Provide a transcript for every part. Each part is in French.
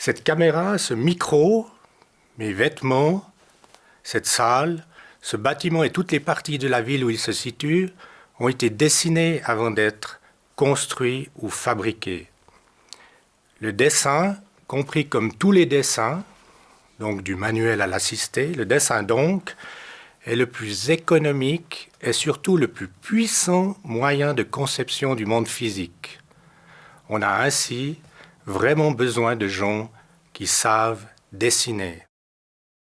Cette caméra, ce micro, mes vêtements, cette salle, ce bâtiment et toutes les parties de la ville où il se situe ont été dessinés avant d'être construits ou fabriqués. Le dessin, compris comme tous les dessins, donc du manuel à l'assisté, le dessin donc est le plus économique et surtout le plus puissant moyen de conception du monde physique. On a ainsi vraiment besoin de gens qui savent dessiner.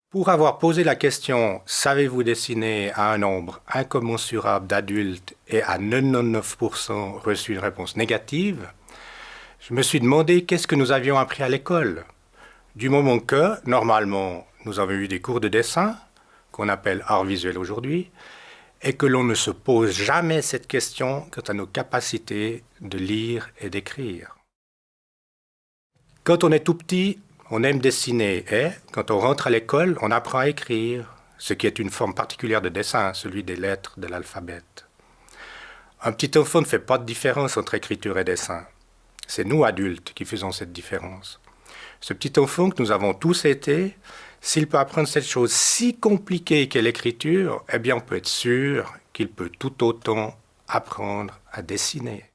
Pour avoir posé la question « Savez-vous dessiner » à un nombre incommensurable d'adultes et à 99% reçu une réponse négative, je me suis demandé qu'est-ce que nous avions appris à l'école. Du moment que, normalement, nous avons eu des cours de dessin, qu'on appelle art visuel aujourd'hui, et que l'on ne se pose jamais cette question quant à nos capacités de lire et d'écrire. Quand on est tout petit, on aime dessiner et, quand on rentre à l'école, on apprend à écrire, ce qui est une forme particulière de dessin, celui des lettres de l'alphabet. Un petit enfant ne fait pas de différence entre écriture et dessin. C'est nous, adultes, qui faisons cette différence. Ce petit enfant que nous avons tous été, s'il peut apprendre cette chose si compliquée qu'est l'écriture, eh bien on peut être sûr qu'il peut tout autant apprendre à dessiner.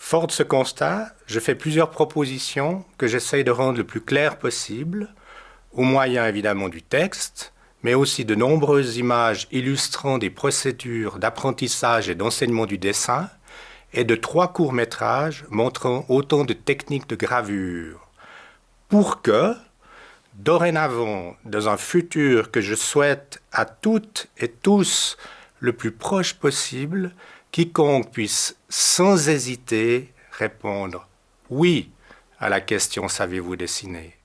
Fort de ce constat, je fais plusieurs propositions que j'essaye de rendre le plus clair possible, au moyen évidemment du texte, mais aussi de nombreuses images illustrant des procédures d'apprentissage et d'enseignement du dessin, et de 3 courts-métrages montrant autant de techniques de gravure, pour que, dorénavant, dans un futur que je souhaite à toutes et tous le plus proche possible, quiconque puisse sans hésiter répondre « oui » à la question « Savez-vous dessiner »